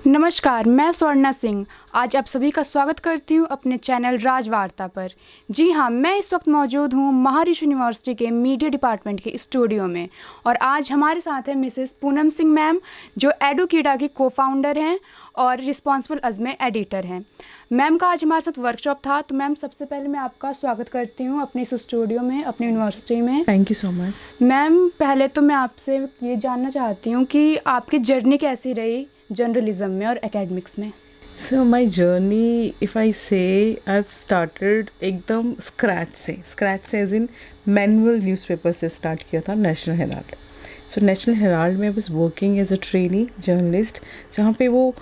नमस्कार, मैं स्वर्णा सिंह आज आप सभी का स्वागत करती हूँ अपने चैनल राजवार्ता पर। जी हाँ, मैं इस वक्त मौजूद हूँ महाऋषि यूनिवर्सिटी के मीडिया डिपार्टमेंट के स्टूडियो में और आज हमारे साथ है मिसेस पूनम सिंह मैम, जो एडुकीडा की को-फाउंडर हैं और रिस्पॉन्सिबल अज़्म एडिटर हैं। मैम का आज हमारे साथ वर्कशॉप था, तो मैम सबसे पहले मैं आपका स्वागत करती हूँ अपने इस स्टूडियो में, अपनी यूनिवर्सिटी में। Thank you so much. Ma'am, पहले तो मैं आपसे ये जानना चाहती हूँ कि आपकी जर्नी कैसी रही जर्नलिज्म में और एकेडमिक्स में। सो my journey if I say I started एकदम स्क्रैच से एज इन मैनुअल न्यूज़पेपर से स्टार्ट किया था, National Herald. So National Herald में I was working as a trainee journalist, जहाँ पे वो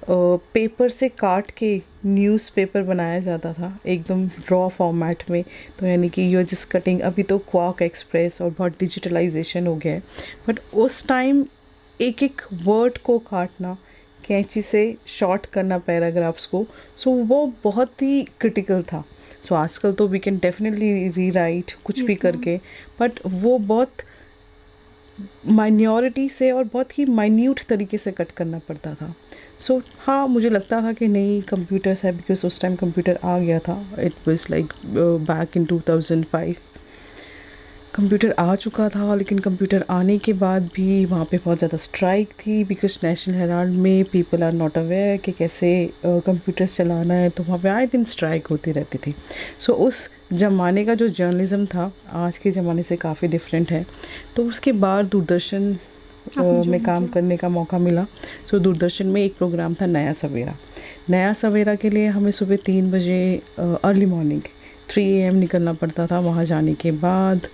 पेपर से काट के न्यूज़पेपर बनाया जाता था एकदम रॉ फॉर्मेट में। तो यानी कि यू आर जस्ट कटिंग, अभी तो क्वार्क एक्सप्रेस और बहुत डिजिटलाइजेशन हो गया है, बट उस टाइम एक एक वर्ड को काटना, कैंची से शॉर्ट करना पैराग्राफ्स को, सो वो बहुत ही क्रिटिकल था। सो आजकल तो वी कैन डेफिनेटली रीराइट कुछ भी करके, बट वो बहुत माइनॉरिटी से और बहुत ही माइन्यूट तरीके से कट करना पड़ता था। सो हाँ, मुझे लगता था कि नहीं कंप्यूटर्स है, बिकॉज उस टाइम कंप्यूटर आ गया था। It was like back in 2005 computer आ चुका था, लेकिन कंप्यूटर आने के बाद भी वहाँ पे बहुत ज़्यादा स्ट्राइक थी, बिकॉज नेशनल हेराल्ड में पीपल आर नॉट अवेयर कि कैसे कंप्यूटर्स चलाना है, तो वहाँ पे आए दिन स्ट्राइक होती रहती थी। सो उस ज़माने का जो जर्नलिज़्म था आज के ज़माने से काफ़ी डिफरेंट है। तो उसके बाद दूरदर्शन में काम करने का मौका मिला। सो दूरदर्शन में एक प्रोग्राम था नया सवेरा। नया सवेरा के लिए हमें सुबह 3 बजे अर्ली मॉर्निंग 3 AM निकलना पड़ता था। वहाँ जाने के बाद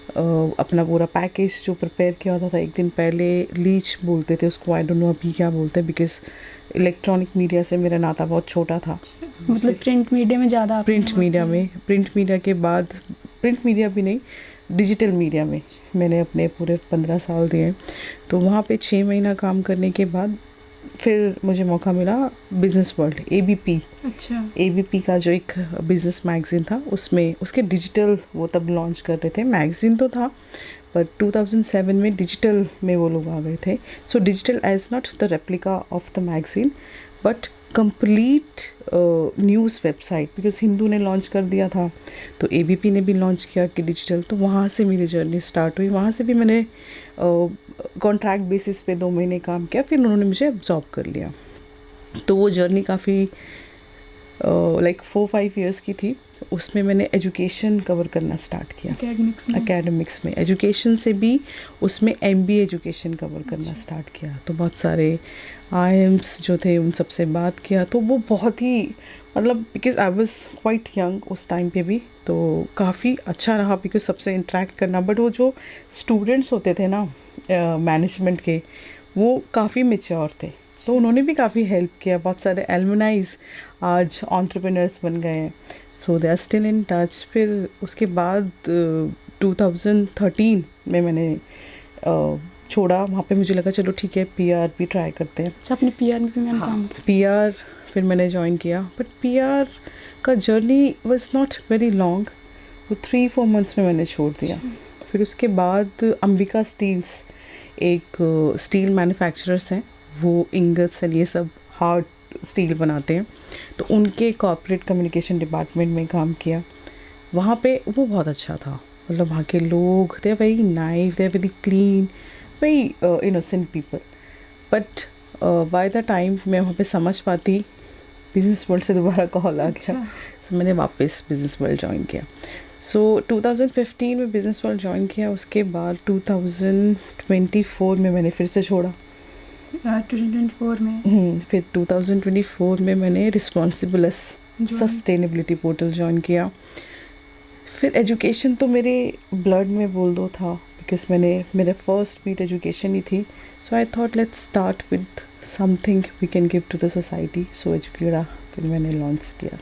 अपना पूरा पैकेज जो प्रिपेयर किया होता था एक दिन पहले, लीच बोलते थे उसको, आई डोंट नो अभी क्या बोलते हैं, बिकॉज इलेक्ट्रॉनिक मीडिया से मेरा नाता बहुत छोटा था। मतलब प्रिंट मीडिया में ज़्यादा, प्रिंट मीडिया के बाद, प्रिंट मीडिया भी नहीं, डिजिटल मीडिया में मैंने अपने पूरे 15 साल दिए। तो वहाँ पे 6 महीना काम करने के बाद फिर मुझे मौका मिला बिज़नेस वर्ल्ड, ABP। अच्छा। ABP का जो एक बिज़नेस मैगज़ीन था, उसमें उसके डिजिटल वो तब लॉन्च कर रहे थे। मैगज़ीन तो था, बट 2007 में डिजिटल में वो लोग आ गए थे। So digital age not the replica of the magazine, but complete news website, because Hindu ने लॉन्च कर दिया था, तो ABP ने भी लॉन्च किया कि डिजिटल। तो वहाँ से मेरी जर्नी स्टार्ट हुई। वहाँ से भी मैंने कॉन्ट्रैक्ट बेसिस पे 2 महीने काम किया, फिर उन्होंने मुझे अब्जॉर्ब कर लिया। तो वो जर्नी काफ़ी लाइक 4-5 ईयर्स की थी। उसमें मैंने एजुकेशन कवर करना स्टार्ट किया, एकेडमिक्स में एजुकेशन से भी उसमें MBA एजुकेशन कवर करना स्टार्ट किया। तो बहुत सारे IIMs जो थे उन सबसे बात किया। तो वो बहुत ही मतलब, because I was quite young उस टाइम पे भी, तो काफ़ी अच्छा रहा बिकॉज सबसे इंटरेक्ट करना। बट वो जो स्टूडेंट्स होते थे ना मैनेजमेंट के, वो काफ़ी मैच्योर थे, तो उन्होंने भी काफ़ी हेल्प किया। बहुत सारे एल्युमनाइज आज एंटरप्रेन्योर्स बन गए हैं, so they are still in touch. फिर उसके बाद 2013 में मैंने छोड़ा। वहाँ पे मुझे लगा चलो ठीक है, PR भी ट्राई करते हैं। अच्छा, अपने PR में भी मैम काम? PR फिर मैंने ज्वाइन किया, बट PR का journey was not very long. वो 3-4 मंथ्स में मैंने छोड़ दिया। फिर उसके बाद अंबिका स्टील्स, एक स्टील मैन्युफैक्चरर्स हैं, वो इंगट्स एंड ये सब हार्ड स्टील बनाते हैं, तो उनके कॉर्पोरेट कम्युनिकेशन डिपार्टमेंट में काम किया। वहाँ पे वो बहुत अच्छा था, मतलब वहाँ के लोग, they are very nice, they are very clean, very innocent people. But by the time मैं वहाँ पे समझ पाती, बिजनेस वर्ल्ड से दोबारा कॉल आ गया। तो मैंने वापस बिजनेस वर्ल्ड ज्वाइन किया। सो 2015 में बिजनेस वर्ल्ड ज्वाइन किया। उसके बाद 2024 में मैंने फिर से छोड़ा। 2024 में फिर 2024 में मैंने रिस्पॉन्सिबलस सस्टेनेबिलिटी पोर्टल ज्वाइन किया। फिर एजुकेशन तो मेरे ब्लड में बोल दो था, बिकॉज मेरे फर्स्ट बीट एजुकेशन ही थी। So I thought let's start with something we can give to the society. So एजुकेडा फिर मैंने लॉन्च किया।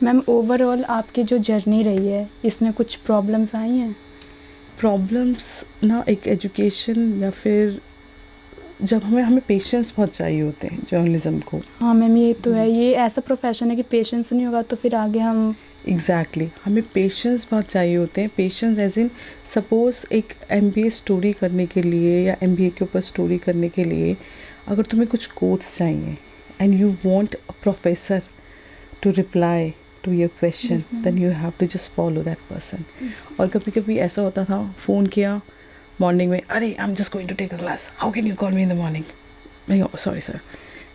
मैम, ओवरऑल आपकी जो जर्नी रही है, इसमें कुछ प्रॉब्लम्स आई हैं? प्रॉब्लम्स ना, एक एजुकेशन या फिर जब हमें पेशेंस बहुत चाहिए होते हैं जर्नलिज्म को। हाँ मैम, ये तो है, ये ऐसा प्रोफेशन है कि पेशेंस नहीं होगा तो फिर आगे हम एग्जैक्टली हमें पेशेंस बहुत चाहिए होते हैं। पेशेंस एज इन सपोज़ एक MBA स्टोरी करने के लिए या MBA के ऊपर स्टोरी करने के लिए अगर तुम्हें कुछ कोट्स चाहिए and you want a professor to reply to your question, Yes, ma'am. then you have to just follow that person. Yes. और कभी कभी ऐसा होता था, फ़ोन किया मॉर्निंग में, अरे I am just going to take a class, how can you call me in the morning, मैं सॉरी सर.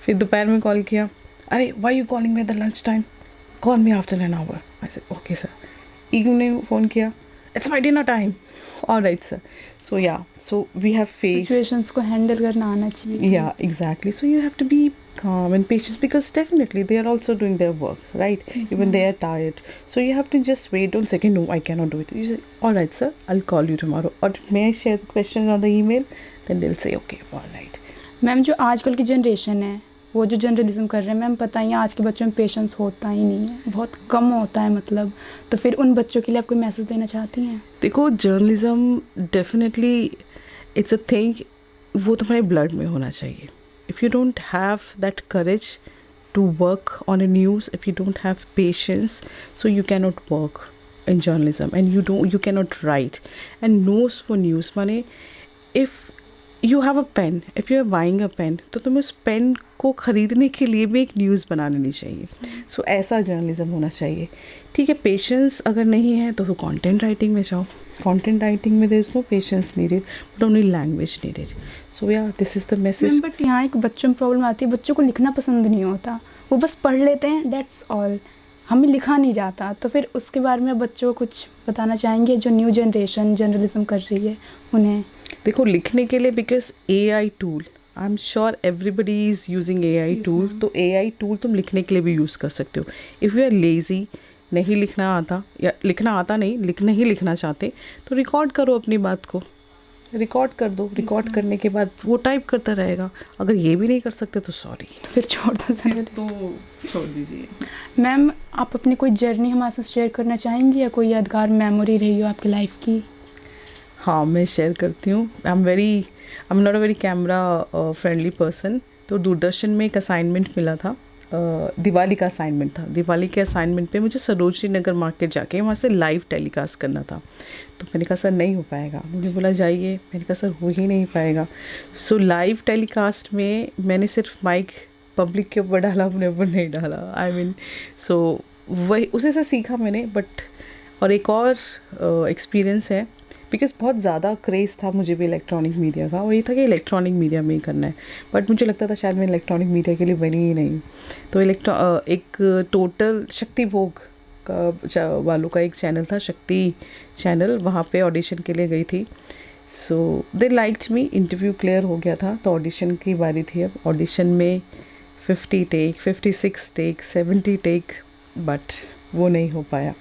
फिर दोपहर में कॉल किया, अरे why you calling me at the lunch time, call me after an hour. I said okay sir. Evening phone किया, it's my dinner time, alright sir. So yeah, so we have faced. Situations को handle करना आना चाहिए. Yeah, exactly. So you have to be calm and patient because definitely they are also doing their work, right? Yes, Even ma'am. they are tired. So you have to just wait. Don't say, no, I cannot do it. You say, all right, sir, I'll call you tomorrow. Or may I share the questions on the email? Then they'll say, okay, all right. Ma'am जो आजकल की generation है वो जो journalism कर रहे हैं, ma'am पता ही है आज के बच्चों में पेशेंस होता ही नहीं है, बहुत कम होता है मतलब. तो फिर उन बच्चों के लिए आप कोई मैसेज देना चाहती हैं? देखो, journalism definitely it's a thing, वो तुम्हारे ब्लड में होना चाहिए. If you don't have that courage to work on a news, if you don't have patience, so you can not work in journalism and you cannot write. And nose for news माने, if you have a pen, if you are buying a pen, तो तुम्हें उस pen को ख़रीदने के लिए भी एक न्यूज़ बना लेनी चाहिए. सो ऐसा जर्नलिज्म होना चाहिए. ठीक है, पेशेंस अगर नहीं है तो कंटेंट राइटिंग में जाओ. कंटेंट राइटिंग में there is no patience needed, but only language needed. So yeah, this is the message. But यहाँ एक बच्चों में प्रॉब्लम आती है, बच्चों को लिखना पसंद नहीं होता, वो बस पढ़ लेते हैं, डेट्स ऑल. हमें लिखा नहीं जाता. तो फिर उसके बारे में बच्चों को कुछ बताना चाहेंगे जो न्यू जनरेशन जर्नलिज्म कर रही है उन्हें? देखो, लिखने के लिए because AI tool, I am sure everybody is using AI Yes, tool. ma'am. तो AI टूल तुम लिखने के लिए भी यूज़ कर सकते हो. इफ़ यू आर लेज़ी, नहीं लिखना आता या लिखना आता नहीं, नहीं लिखना चाहते, तो रिकॉर्ड करो अपनी बात को, रिकॉर्ड कर दो. Record ma'am. करने के बाद वो टाइप करता रहेगा. अगर ये भी नहीं कर सकते तो सॉरी, तो फिर छोड़ दो journalism. तो छोड़ दीजिए. मैम आप अपनी कोई जर्नी हमारे साथ शेयर करना चाहेंगी या कोई यादगार मेमोरी रही हो आपकी लाइफ की? हाँ, मैं शेयर करती हूँ. I am not a very camera friendly person. तो दूरदर्शन में एक असाइनमेंट मिला था, दिवाली का असाइनमेंट था. दिवाली के असाइनमेंट पे मुझे सरोजनी नगर मार्केट जाके वहाँ से लाइव टेलीकास्ट करना था. तो मैंने कहा सर नहीं हो पाएगा. मुझे बोला जाइए. मैंने कहा सर हो ही नहीं पाएगा. सो लाइव टेलीकास्ट में मैंने सिर्फ माइक पब्लिक के ऊपर डाला, अपने ऊपर नहीं डाला. आई मीन, सो वही उसी से सीखा मैंने. बट और एक और एक्सपीरियंस है, बिकॉज बहुत ज़्यादा क्रेज़ था मुझे भी इलेक्ट्रॉनिक मीडिया का, और ये था कि इलेक्ट्रॉनिक मीडिया में ही करना है. बट मुझे लगता था शायद मैं इलेक्ट्रॉनिक मीडिया के लिए बनी ही नहीं. तो एक टोटल शक्ति भोग का वालों का एक चैनल था, शक्ति चैनल, वहाँ पे ऑडिशन के लिए गई थी. सो दे लाइक्ड मी, इंटरव्यू क्लियर हो गया था, तो ऑडिशन की बारी थी. अब ऑडिशन में 50 टेक, 56 टेक, 70 टेक, बट वो नहीं हो पाया.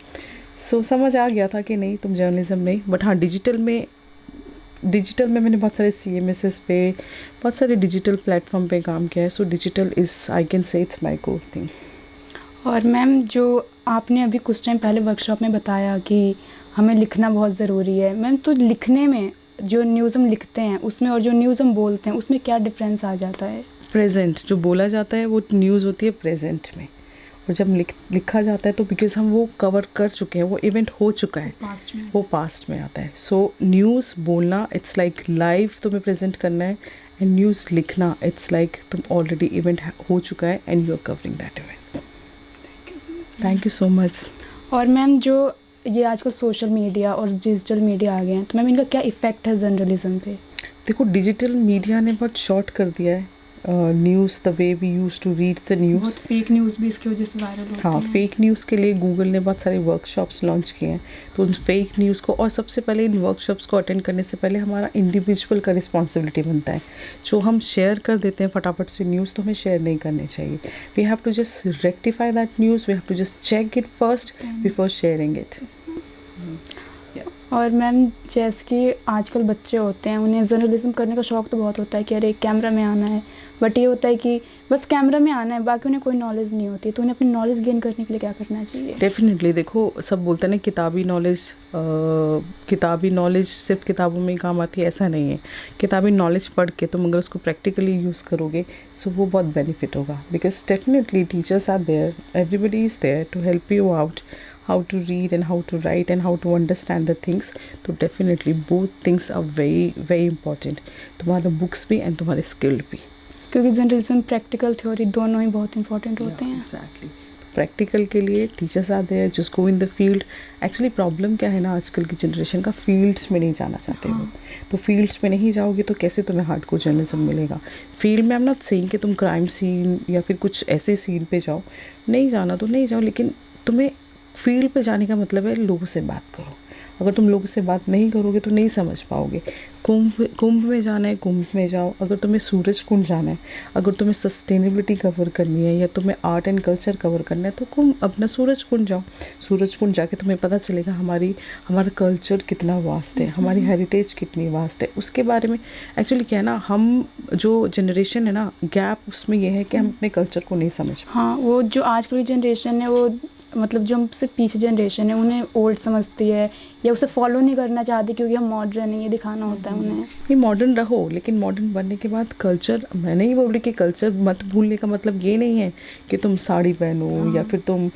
सो समझ आ गया था कि नहीं, तुम जर्नलिज्म नहीं. बट हाँ, डिजिटल में मैंने बहुत सारे CMSs पे, बहुत सारे डिजिटल प्लेटफॉर्म पे काम किया है. So digital is, I can say it's my core thing. और मैम जो आपने अभी कुछ टाइम पहले वर्कशॉप में बताया कि हमें लिखना बहुत ज़रूरी है, मैम तो लिखने में जो न्यूज़ हम लिखते हैं उसमें और जो न्यूज़ हम बोलते हैं उसमें क्या डिफरेंस आ जाता है? प्रेजेंट जो बोला जाता है वो न्यूज़ होती है प्रेजेंट में, और जब लिखा जाता है तो बिकॉज हम वो कवर कर चुके हैं, वो इवेंट हो चुका है, पास्ट में वो पास्ट में आता है. सो न्यूज़ बोलना इट्स लाइक लाइव तुम्हें प्रेजेंट करना है, एंड न्यूज़ लिखना इट्स लाइक तुम ऑलरेडी इवेंट हो चुका है and you are covering that event. Thank you so much. और मैम जो ये आजकल सोशल मीडिया और डिजिटल मीडिया आ गए हैं, तो मैम इनका क्या इफ़ेक्ट है जर्नलिज्म पे? देखो, डिजिटल मीडिया ने बहुत शॉर्ट कर दिया है news, the way we use to read the news. बहुत फेक न्यूज़ भी इसकी वजह से वायरल होती हाँ, है. फेक न्यूज़ के लिए गूगल ने बहुत सारे वर्कशॉप्स लॉन्च किए हैं. तो उन फेक न्यूज़ को, और सबसे पहले इन वर्कशॉप्स को अटेंड करने से पहले हमारा इंडिविजुअल का रिस्पॉन्सिबिलिटी बनता है. जो हम शेयर कर देते हैं फटाफट से न्यूज़, तो हमें शेयर नहीं करने चाहिए. We have to just rectify that news, we have to just check it first before sharing it. और मैम जैसे कि आजकल बच्चे होते हैं, उन्हें जर्नलिज्म करने का शौक़ तो बहुत होता है कि अरे कैमरा में आना है, बट ये होता है कि बस कैमरा में आना है, बाकी उन्हें कोई नॉलेज नहीं होती. तो उन्हें अपनी नॉलेज गेन करने के लिए क्या करना चाहिए? डेफिनेटली. देखो, सब बोलते हैं ना किताबी नॉलेज सिर्फ किताबों में ही काम आती है, ऐसा नहीं है. किताबी नॉलेज पढ़ के तुम अगर उसको प्रैक्टिकली यूज़ करोगे सो वो बहुत बेनिफिट होगा. Because definitely teachers are there, everybody is there to help you out, how to read and how to write and how to understand the things. तो definitely both things are very very important. तुम्हारा books भी and तुम्हारे skill भी. क्योंकि journalism practical theory दोनों ही बहुत important होते हैं। एग्जैक्टली। प्रैक्टिकल के लिए टीचर्स आते हैं just go in the field. Actually problem क्या है ना, आजकल की जनरेशन का फील्ड्स में नहीं जाना चाहते वो। तो फील्ड्स में नहीं जाओगे तो कैसे तुम्हें हार्डकोर जर्नलिज्म मिलेगा। फील्ड में आई एम नॉट सेइंग कि तुम क्राइम सीन या फिर कुछ ऐसे सीन पे जाओ, नहीं जाना तो नहीं जाओ, लेकिन तुम्हें फील्ड पे जाने का मतलब है लोगों से बात करो। अगर तुम लोगों से बात नहीं करोगे तो नहीं समझ पाओगे। कुंभ में जाना है, कुंभ में जाओ। अगर तुम्हें सूरज कुंड जाना है, अगर तुम्हें सस्टेनेबिलिटी कवर करनी है या तुम्हें आर्ट एंड कल्चर कवर करना है तो अपना सूरज कुंड जाओ। सूरज कुंड जाके तुम्हें पता चलेगा हमारा कल्चर कितना वास्ट है, हमारी हेरिटेज कितनी वास्ट है। उसके बारे में एक्चुअली क्या है ना, हम जो जनरेशन है ना, गैप उसमें ये है कि हम अपने कल्चर को नहीं समझ पाते। हाँ, वो जो आजकल की जनरेशन है वो मतलब जो हमसे पीछे जनरेशन है उन्हें ओल्ड समझती है या उसे फॉलो नहीं करना चाहती, क्योंकि हम मॉडर्न है, ये दिखाना होता है उन्हें। ये मॉडर्न रहो, लेकिन मॉडर्न बनने के बाद कल्चर, मैं नहीं बोल रही कि कल्चर मत भूलने का मतलब ये नहीं है कि तुम साड़ी पहनो या फिर तुम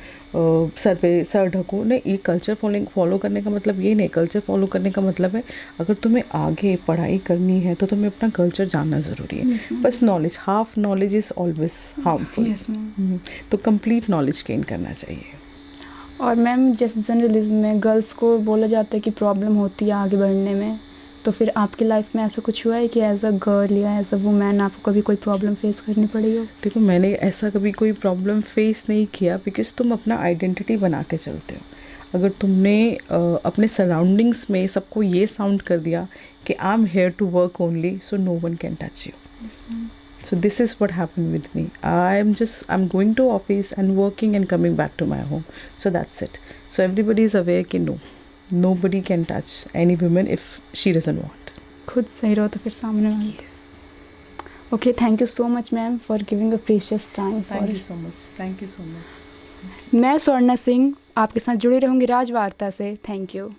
सर पे सर ढको। नहीं, ये कल्चर फॉलो करने का मतलब ये नहीं। कल्चर फॉलो करने का मतलब है अगर तुम्हें आगे पढ़ाई करनी है तो तुम्हें अपना कल्चर जानना ज़रूरी है। बस knowledge, half knowledge is always harmful. तो कंप्लीट नॉलेज गेन करना चाहिए। और मैम जैसे जर्नलिज्म में गर्ल्स को बोला जाता है कि प्रॉब्लम होती है आगे बढ़ने में, तो फिर आपकी लाइफ में ऐसा कुछ हुआ है कि एज अ गर्ल या एज अ वुमेन आपको कभी कोई प्रॉब्लम फेस करनी पड़ी हो? देखो, मैंने ऐसा कभी कोई प्रॉब्लम फेस नहीं किया, बिकॉज तुम अपना आइडेंटिटी बना के चलते हो। अगर तुमने अपने सराउंडिंग्स में सबको ये साउंड कर दिया कि I am here to work only, so no one can touch you. So this is what happened with me. I'm going to office and working and coming back to my home. So that's it. So everybody is aware कि no, nobody can touch any woman if she doesn't want. खुद सही रहो तो फिर सामने वाले। Yes. Okay, thank you so much ma'am for giving a precious time. Thank you so much. Thank you so much. मैं स्वर्णा सिंह आपके साथ जुड़ी रहूँगी राजवार्ता से। Thank you.